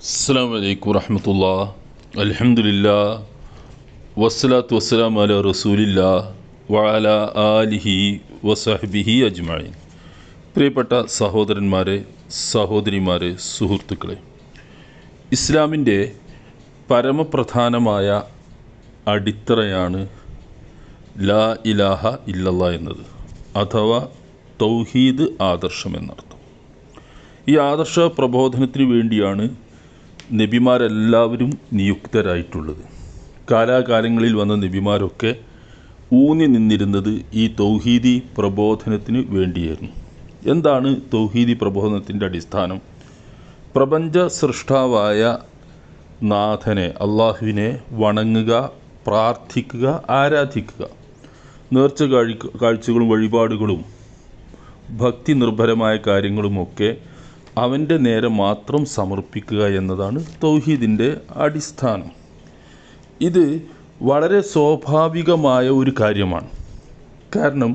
അസ്സലാമു അലൈക്കും വറഹ്മത്തുള്ളാഹി അൽഹംദുലില്ലാഹ് വസ്സലാത്തു വസ്സലാമു അലാ റസൂലില്ലാഹ് വഅലാ ആലിഹി വസഹ്ബിഹി അജ്മഈൻ. പ്രിയപ്പെട്ട സഹോദരന്മാരെ, സഹോദരിമാരെ, സുഹൃത്തുക്കളെ, ഇസ്ലാമിൻ്റെ പരമപ്രധാനമായ അടിത്തറയാണ് ലാ ഇലാഹ ഇല്ലല്ലാഹ് എന്നത്, അഥവാ തൗഹീദ് ആദർശം എന്നർത്ഥം. ഈ ആദർശ പ്രബോധനത്തിന് വേണ്ടിയാണ് നബിമാരെല്ലാവരും നിയുക്തരായിട്ടുള്ളത്. കാലാകാലങ്ങളിൽ വന്ന നബിമാരൊക്കെ ഊന്നി നിന്നിരുന്നത് ഈ തൗഹീദി പ്രബോധനത്തിന് വേണ്ടിയായിരുന്നു. എന്താണ് തൗഹീദി പ്രബോധനത്തിൻ്റെ അടിസ്ഥാനം? പ്രപഞ്ച സൃഷ്ടാവായ നാഥനെ, അള്ളാഹുവിനെ വണങ്ങുക, പ്രാർത്ഥിക്കുക, ആരാധിക്കുക, നേർച്ച കാഴ്ചകളും വഴിപാടുകളും ഭക്തി നിർഭരമായ കാര്യങ്ങളുമൊക്കെ അവൻ്റെ നേരെ മാത്രം സമർപ്പിക്കുക എന്നതാണ് തൗഹീദിൻ്റെ അടിസ്ഥാനം. ഇത് വളരെ സ്വാഭാവികമായ ഒരു കാര്യമാണ്. കാരണം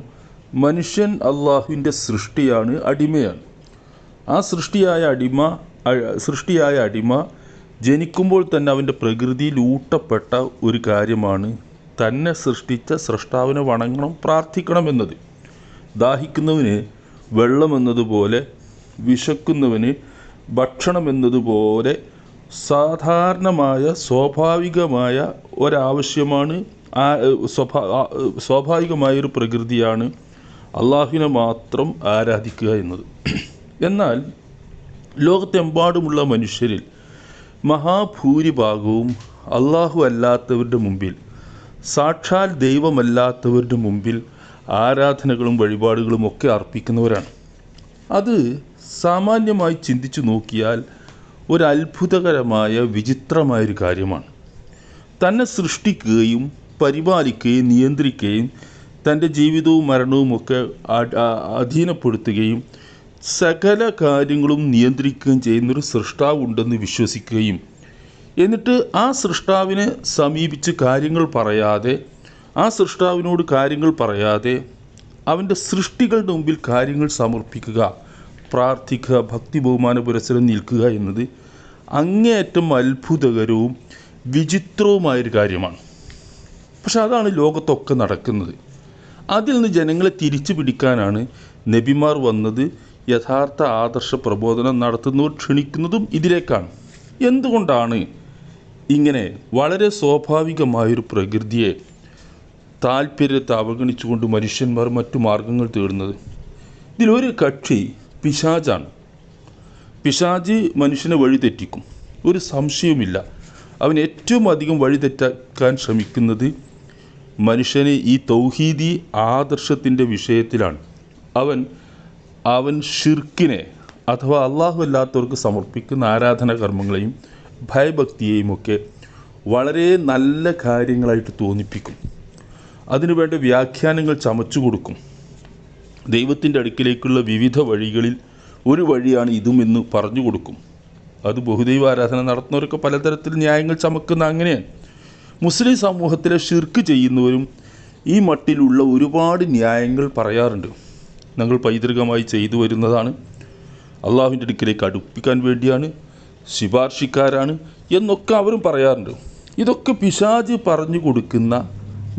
മനുഷ്യൻ അള്ളാഹുവിൻ്റെ സൃഷ്ടിയാണ്, അടിമയാണ്. ആ സൃഷ്ടിയായ അടിമ ജനിക്കുമ്പോൾ തന്നെ അവൻ്റെ പ്രകൃതിയിൽ ഊട്ടപ്പെട്ട ഒരു കാര്യമാണ് തന്നെ സൃഷ്ടിച്ച സൃഷ്ടാവിനെ വണങ്ങണം, പ്രാർത്ഥിക്കണം എന്നത്. ദാഹിക്കുന്നവന് വെള്ളമെന്നതുപോലെ, വിശക്കുന്നവന് ഭക്ഷണമെന്നതുപോലെ സാധാരണമായ സ്വാഭാവികമായ ഒരാവശ്യമാണ്, സ്വാഭാവികമായൊരു പ്രകൃതിയാണ് അള്ളാഹുവിനെ മാത്രം ആരാധിക്കുക എന്നത്. എന്നാൽ ലോകത്തെമ്പാടുമുള്ള മനുഷ്യരിൽ മഹാഭൂരിഭാഗവും അള്ളാഹു അല്ലാത്തവരുടെ മുമ്പിൽ, സാക്ഷാൽ ദൈവമല്ലാത്തവരുടെ മുമ്പിൽ ആരാധനകളും വഴിപാടുകളും ഒക്കെ അർപ്പിക്കുന്നവരാണ്. അത് സാമാന്യമായി ചിന്തിച്ചു നോക്കിയാൽ ഒരു അത്ഭുതകരമായ വിചിത്രമായൊരു കാര്യമാണ്. തന്നെ സൃഷ്ടിക്കുകയും പരിപാലിക്കുകയും നിയന്ത്രിക്കുകയും തൻ്റെ ജീവിതവും മരണവുമൊക്കെ അധീനപ്പെടുത്തുകയും സകല കാര്യങ്ങളും നിയന്ത്രിക്കുകയും ചെയ്യുന്നൊരു സൃഷ്ടാവുണ്ടെന്ന് വിശ്വസിക്കുകയും എന്നിട്ട് ആ സൃഷ്ടാവിനെ സമീപിച്ച് കാര്യങ്ങൾ പറയാതെ, ആ സൃഷ്ടാവിനോട് കാര്യങ്ങൾ പറയാതെ അവൻ്റെ സൃഷ്ടികളുടെ മുമ്പിൽ കാര്യങ്ങൾ സമർപ്പിക്കുക, പ്രാർത്ഥിക്കുക, ഭക്തി ബഹുമാന പുരസ്സരം നിൽക്കുക എന്നത് അങ്ങേയറ്റം അത്ഭുതകരവും വിചിത്രവുമായൊരു കാര്യമാണ്. പക്ഷെ അതാണ് ലോകത്തൊക്കെ നടക്കുന്നത്. അതിൽ നിന്ന് ജനങ്ങളെ തിരിച്ചു പിടിക്കാനാണ് നബിമാർ വന്നത്. യഥാർത്ഥ ആദർശ പ്രബോധനം നടത്തുന്നവർ ക്ഷണിക്കുന്നതും ഇതിലേക്കാണ്. എന്തുകൊണ്ടാണ് ഇങ്ങനെ വളരെ സ്വാഭാവികമായൊരു പ്രകൃതിയെ, താല്പര്യത്തെ അവഗണിച്ചുകൊണ്ട് മനുഷ്യന്മാർ മറ്റു മാർഗങ്ങൾ തേടുന്നത്? ഇതിലൊരു കക്ഷി പിശാചാണ്. പിശാച് മനുഷ്യനെ വഴിതെറ്റിക്കും, ഒരു സംശയവുമില്ല. അവൻ ഏറ്റവും അധികം വഴിതെറ്റാക്കാൻ ശ്രമിക്കുന്നത് മനുഷ്യനെ ഈ തൗഹീദി ആദർശത്തിൻ്റെ വിഷയത്തിലാണ്. അവൻ ഷിർക്കിനെ, അഥവാ അള്ളാഹു അല്ലാത്തവർക്ക് സമർപ്പിക്കുന്ന ആരാധനാ കർമ്മങ്ങളെയും ഭയഭക്തിയെയും ഒക്കെ വളരെ നല്ല കാര്യങ്ങളായിട്ട് തോന്നിപ്പിക്കും. അതിനുവേണ്ട വ്യാഖ്യാനങ്ങൾ ചമച്ചു കൊടുക്കും. ദൈവത്തിൻ്റെ അടുക്കിലേക്കുള്ള വിവിധ വഴികളിൽ ഒരു വഴിയാണ് ഇതുമെന്ന് പറഞ്ഞു കൊടുക്കും. അത് ബഹുദൈവ ആരാധന നടത്തുന്നവരൊക്കെ പലതരത്തിൽ ന്യായങ്ങൾ ചമക്കുന്ന അങ്ങനെയാണ്. മുസ്ലിം സമൂഹത്തിലെ ഷിർക്ക് ചെയ്യുന്നവരും ഈ മട്ടിലുള്ള ഒരുപാട് ന്യായങ്ങൾ പറയാറുണ്ട്. ഞങ്ങൾ പൈതൃകമായി ചെയ്തു വരുന്നതാണ്, അള്ളാഹുവിൻ്റെ അടുക്കിലേക്ക് അടുപ്പിക്കാൻ വേണ്ടിയാണ്, ശുപാർശക്കാരാണ് എന്നൊക്കെ അവരും പറയാറുണ്ട്. ഇതൊക്കെ പിശാച് പറഞ്ഞു കൊടുക്കുന്ന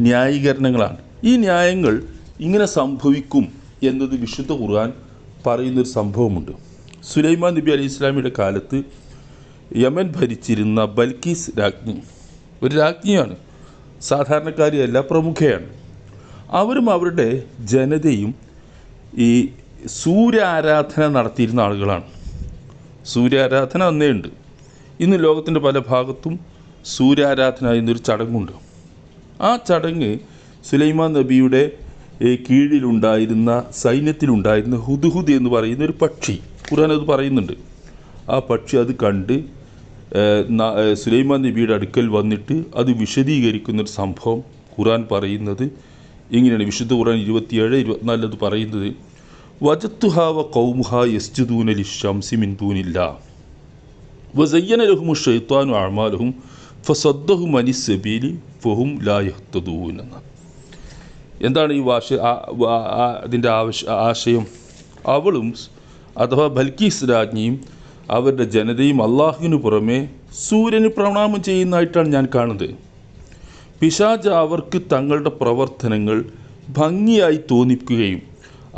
ന്യായീകരണങ്ങളാണ്. ഈ ന്യായങ്ങൾ ഇങ്ങനെ സംഭവിക്കും എന്നത് വിശുദ്ധ ഖുർആൻ പറയുന്നൊരു സംഭവമുണ്ട്. സുലൈമാൻ നബി അലൈഹി ഇസ്ലാമിയുടെ കാലത്ത് യമൻ ഭരിച്ചിരുന്ന ബൽക്കീസ് രാജ്ഞി ഒരു രാജ്ഞിയാണ്, സാധാരണക്കാരിയല്ല, പ്രമുഖയാണ്. അവരും അവരുടെ ജനതയും ഈ സൂര്യ ആരാധന നടത്തിയിരുന്ന ആളുകളാണ്. സൂര്യാരാധന അന്നേ ഉണ്ട്. ഇന്ന് ലോകത്തിൻ്റെ പല ഭാഗത്തും സൂര്യാരാധന എന്നൊരു ചടങ്ങുണ്ട്. ആ ചടങ്ങ് സുലൈമാൻ നബിയുടെ കീഴിലുണ്ടായിരുന്ന, സൈന്യത്തിലുണ്ടായിരുന്ന ഹുദ്ഹുദ് എന്ന് പറയുന്ന ഒരു പക്ഷി, ഖുർആൻ അത് പറയുന്നുണ്ട്. ആ പക്ഷി അത് കണ്ട് സുലൈമാൻ നബിയുടെ അടുക്കൽ വന്നിട്ട് അത് വിശദീകരിക്കുന്നൊരു സംഭവം ഖുർആൻ പറയുന്നത് ഇങ്ങനെയാണ്. വിശുദ്ധ ഖുർആൻ 27-24 അത് പറയുന്നത്: വജത്തുഹാ വ ഖൗമുഹാ യസ്ജുദൂന ലിശ്ശംസി മിൻ ദൂനില്ലാഹ് വസയ്യന ലഹുമു ശൈത്വാനു അഅ്മാലഹും ഫസദ്ദഹും അനിസ് സബീലി ഫഹും ലാ യഹ്തദൂൻ. എന്താണ് ഈ അതിൻ്റെ ആശയം? അവളും, അഥവാ ബൽക്കീസ് രാജ്ഞിയും അവരുടെ ജനതയും അള്ളാഹുവിന് പുറമെ സൂര്യന് പ്രണാമം ചെയ്യുന്നതായിട്ടാണ് ഞാൻ കാണുന്നത്. പിശാച് അവർക്ക് തങ്ങളുടെ പ്രവർത്തനങ്ങൾ ഭംഗിയായി തോന്നിക്കുകയും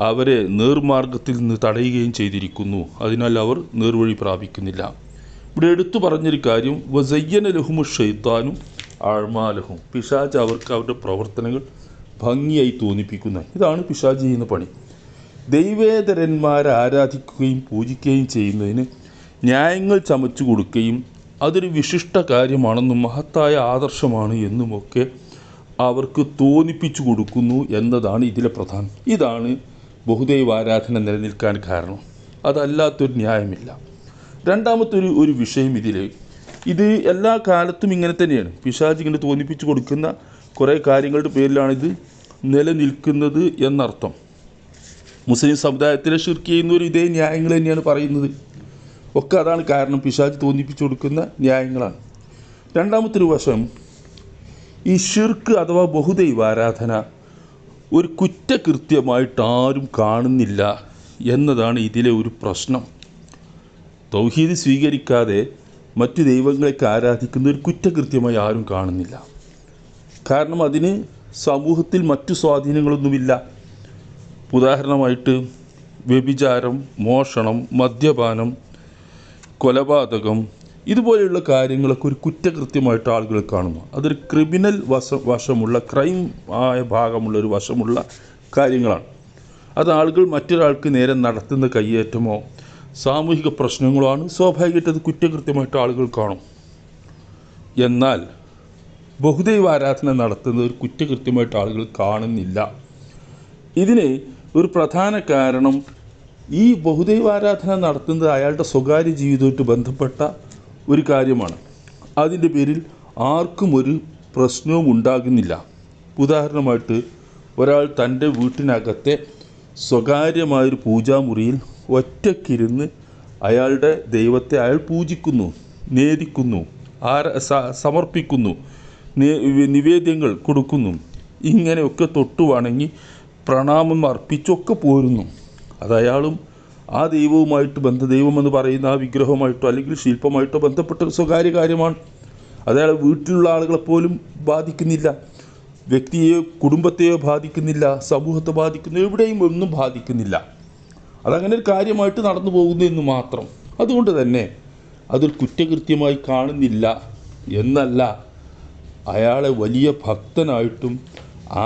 അവരെ നേർമാർഗത്തിൽ നിന്ന് തടയുകയും ചെയ്തിരിക്കുന്നു. അതിനാൽ അവർ നേർവഴി പ്രാപിക്കുന്നില്ല. ഇവിടെ എടുത്തു പറഞ്ഞൊരു കാര്യം, വസയ്യന ലഹുമു ഷൈത്താനും അഅ്മാലഹും, പിശാച് അവർക്ക് അവരുടെ പ്രവർത്തനങ്ങൾ ഭംഗിയായി തോന്നിപ്പിക്കുന്ന, ഇതാണ് പിശാച് ചെയ്യുന്ന പണി. ദൈവേതരന്മാരെ ആരാധിക്കുകയും പൂജിക്കുകയും ചെയ്യുന്നതിന് ന്യായങ്ങൾ ചമച്ചു കൊടുക്കുകയും അതൊരു വിശിഷ്ട കാര്യമാണെന്നും മഹത്തായ ആദർശമാണ് എന്നുമൊക്കെ അവർക്ക് തോന്നിപ്പിച്ചു കൊടുക്കുന്നു എന്നതാണ് ഇതിലെ പ്രധാനം. ഇതാണ് ബഹുദൈവ ആരാധന നിലനിൽക്കാൻ കാരണം. അതല്ലാത്തൊരു ന്യായമില്ല. രണ്ടാമത്തെ ഒരു വിഷയം ഇത് എല്ലാ കാലത്തും ഇങ്ങനെ തന്നെയാണ്. പിശാച് ഇങ്ങനെ തോന്നിപ്പിച്ചു കൊടുക്കുന്ന കുറേ കാര്യങ്ങളുടെ പേരിലാണിത് നിലനിൽക്കുന്നത് എന്നർത്ഥം. മുസ്ലിം സമുദായത്തിലെ ശിർക്ക് ചെയ്യുന്നവർ ഇതേ ന്യായങ്ങൾ തന്നെയാണ് പറയുന്നത്. ഒക്കെ അതാണ് കാരണം, പിശാച് തോന്നിപ്പിച്ചു കൊടുക്കുന്ന ന്യായങ്ങളാണ്. രണ്ടാമത്തെ ഒരു വശം, ഈ ശിർക്ക് അഥവാ ബഹുദൈവ ആരാധന ഒരു കുറ്റകൃത്യമായിട്ട് ആരും കാണുന്നില്ല എന്നതാണ് ഇതിലെ ഒരു പ്രശ്നം. തൗഹീദ് സ്വീകരിക്കാതെ മറ്റു ദൈവങ്ങളെയൊക്കെ ആരാധിക്കുന്ന ഒരു കുറ്റകൃത്യമായി ആരും കാണുന്നില്ല. കാരണം അതിന് സമൂഹത്തിൽ മറ്റു സ്വാധീനങ്ങളൊന്നുമില്ല. ഉദാഹരണമായിട്ട് വ്യഭിചാരം, മോഷണം, മദ്യപാനം, കൊലപാതകം, ഇതുപോലെയുള്ള കാര്യങ്ങളൊക്കെ ഒരു കുറ്റകൃത്യമായിട്ട് ആളുകൾ കാണുന്നു. അതൊരു ക്രിമിനൽ വശമുള്ള, ക്രൈം ആയ ഭാഗമുള്ള ഒരു വശമുള്ള കാര്യങ്ങളാണ്. അത് ആളുകൾ മറ്റൊരാൾക്ക് നേരെ നടത്തുന്ന കയ്യേറ്റമോ സാമൂഹിക പ്രശ്നങ്ങളോ ആണ്. സ്വാഭാവികമായിട്ട് അത് കുറ്റകൃത്യമായിട്ട് ആളുകൾ കാണും. എന്നാൽ ബഹുദൈവ ആരാധന നടത്തുന്നത് ഒരു കുറ്റകൃത്യമായിട്ട് ആളുകൾ കാണുന്നില്ല. ഇതിന് ഒരു പ്രധാന കാരണം, ഈ ബഹുദൈവ ആരാധന നടത്തുന്നത് അയാളുടെ സ്വകാര്യ ജീവിതവുമായിട്ട് ബന്ധപ്പെട്ട ഒരു കാര്യമാണ്. അതിൻ്റെ പേരിൽ ആർക്കും ഒരു പ്രശ്നവും ഉണ്ടാകുന്നില്ല. ഉദാഹരണമായിട്ട് ഒരാൾ തൻ്റെ വീട്ടിനകത്തെ സ്വകാര്യമായൊരു പൂജാമുറിയിൽ ഒറ്റയ്ക്കിരുന്ന് അയാളുടെ ദൈവത്തെ അയാൾ പൂജിക്കുന്നു, നേദിക്കുന്നു, സമർപ്പിക്കുന്നു, നിവേദ്യങ്ങൾ കൊടുക്കുന്നു. ഇങ്ങനെയൊക്കെ തൊട്ടു വണങ്ങി പ്രണാമം അർപ്പിച്ചൊക്കെ പോരുന്നു. അതയാളും ആ ദൈവവുമായിട്ട് ദൈവമെന്ന് പറയുന്ന ആ വിഗ്രഹവുമായിട്ടോ അല്ലെങ്കിൽ ശില്പമായിട്ടോ ബന്ധപ്പെട്ട ഒരു സ്വകാര്യ കാര്യമാണ്. അതയാൾ വീട്ടിലുള്ള ആളുകളെപ്പോലും ബാധിക്കുന്നില്ല, വ്യക്തിയെയോ കുടുംബത്തെയോ ബാധിക്കുന്നില്ല, സമൂഹത്തെ ബാധിക്കുന്നു, എവിടെയും ഒന്നും ബാധിക്കുന്നില്ല. അതങ്ങനെ ഒരു കാര്യമായിട്ട് നടന്നു പോകുന്നു എന്ന് മാത്രം. അതുകൊണ്ട് തന്നെ അതൊരു കുറ്റകൃത്യമായി കാണുന്നില്ല എന്നല്ല, അയാളെ വലിയ ഭക്തനായിട്ടും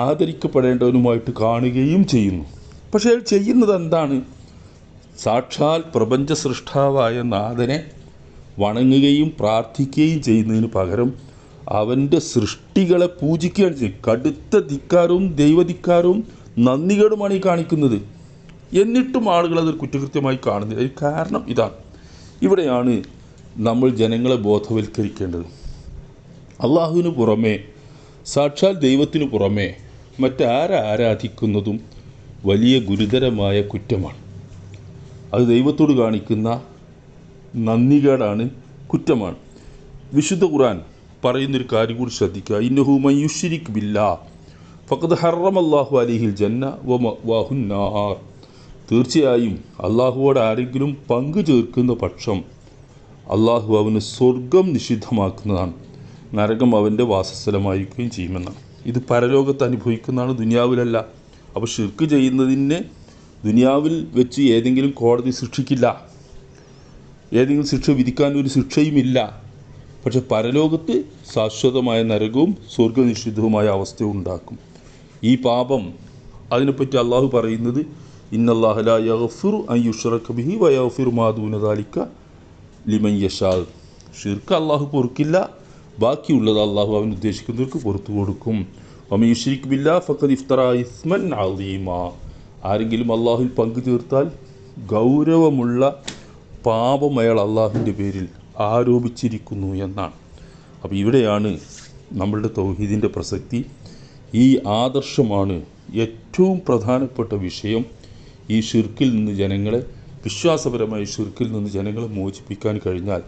ആദരിക്കപ്പെടേണ്ടവനുമായിട്ട് കാണുകയും ചെയ്യുന്നു. പക്ഷേ അയാൾ ചെയ്യുന്നത് എന്താണ്? സാക്ഷാൽ പ്രപഞ്ച സൃഷ്ടാവായ നാഥനെ വണങ്ങുകയും പ്രാർത്ഥിക്കുകയും ചെയ്യുന്നതിന് പകരം അവൻ്റെ സൃഷ്ടികളെ പൂജിക്കുകയാണ് ചെയ്യുന്നത്. കടുത്ത ധിക്കാരവും ദൈവധിക്കാരവും നന്ദികേടുമാണ് ഈ കാണിക്കുന്നത്. എന്നിട്ടും ആളുകൾ അതൊരു കുറ്റകൃത്യമായി കാണുന്നില്ല. അതിന് കാരണം ഇതാണ്. ഇവിടെയാണ് നമ്മൾ ജനങ്ങളെ ബോധവൽക്കരിക്കേണ്ടത്. അള്ളാഹുവിന് പുറമെ, സാക്ഷാൽ ദൈവത്തിനു പുറമെ മറ്റാരാധിക്കുന്നതും വലിയ ഗുരുതരമായ കുറ്റമാണ്. അത് ദൈവത്തോട് കാണിക്കുന്ന നന്ദികേടാണ്, കുറ്റമാണ്. വിശുദ്ധ ഖുർആൻ പറയുന്നൊരു കാര്യം കൂടി ശ്രദ്ധിക്കുക. ഇന്നഹു മൻ യുശ്രിക് ബില്ലാഹ് ഫഖദ് ഹറമല്ലാഹു അലൈഹിൽ ജന്ന വമഅവാഹുൻ നാർ. തീർച്ചയായും അള്ളാഹുവോട് ആരെങ്കിലും പങ്കു ചേർക്കുന്ന പക്ഷം അള്ളാഹു അവന് സ്വർഗം നിഷിദ്ധമാക്കുന്നതാണ്, നരകം അവൻ്റെ വാസസ്ഥലമായിരിക്കുകയും ചെയ്യുമെന്നാണ്. ഇത് പരലോകത്ത് അനുഭവിക്കുന്നതാണ്, ദുനിയാവിലല്ല. അപ്പോൾ ഷിർക്ക് ചെയ്യുന്നതിനെ ദുനിയാവിൽ വെച്ച് ഏതെങ്കിലും കോടതി ശിക്ഷിക്കില്ല, ഏതെങ്കിലും ശിക്ഷ വിധിക്കാൻ ഒരു ശിക്ഷയുമില്ല. പക്ഷെ പരലോകത്ത് ശാശ്വതമായ നരകവും സ്വർഗനിഷിദ്ധവുമായ അവസ്ഥ ഉണ്ടാക്കും. ഈ പാപം, അതിനെപ്പറ്റി അള്ളാഹു പറയുന്നത് ഇന്നല്ലാഹ ലാ യഗ്ഫിറു അൻ യുശ്റക ബിഹി വയഗ്ഫിറു മാ ദൂന ദാലിക ലിമൻ യശാ. ഷിർക്ക് അള്ളാഹു പൊറുക്കില്ല, ബാക്കിയുള്ളത് അള്ളാഹു അവൻ ഉദ്ദേശിക്കുന്നവർക്ക് പുറത്തു കൊടുക്കും. വമൻ യുശ്രിക് ബില്ലാഹി ഫഖദ് ഇഫ്തറ ഇസ്മൻ അളീമാ. ആരെങ്കിലും അള്ളാഹുവിൽ പങ്കു ചേർത്താൽ ഗൗരവമുള്ള പാപം അയാൾ അള്ളാഹുവിൻ്റെ പേരിൽ ആരോപിച്ചിരിക്കുന്നു എന്നാണ്. അപ്പോൾ ഇവിടെയാണ് നമ്മളുടെ തൗഹീദിൻ്റെ പ്രസക്തി. ഈ ആദർശമാണ് ഏറ്റവും പ്രധാനപ്പെട്ട വിഷയം. ഈ ഷിർക്കിൽ നിന്ന് ജനങ്ങളെ, വിശ്വാസപരമായ ഷിർക്കിൽ നിന്ന് ജനങ്ങളെ മോചിപ്പിക്കാൻ കഴിഞ്ഞാൽ,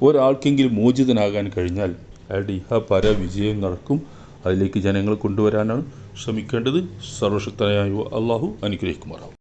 ഒരാൾക്കെങ്കിലും മോചിതനാകാൻ കഴിഞ്ഞാൽ അയാളുടെ ഇഹപര വിജയം നടക്കും. അതിലേക്ക് ജനങ്ങളെ കൊണ്ടുവരാനാണ് ശ്രമിക്കേണ്ടത്. സർവശക്തനായ അള്ളാഹു അനുഗ്രഹിക്കുമാറാവും.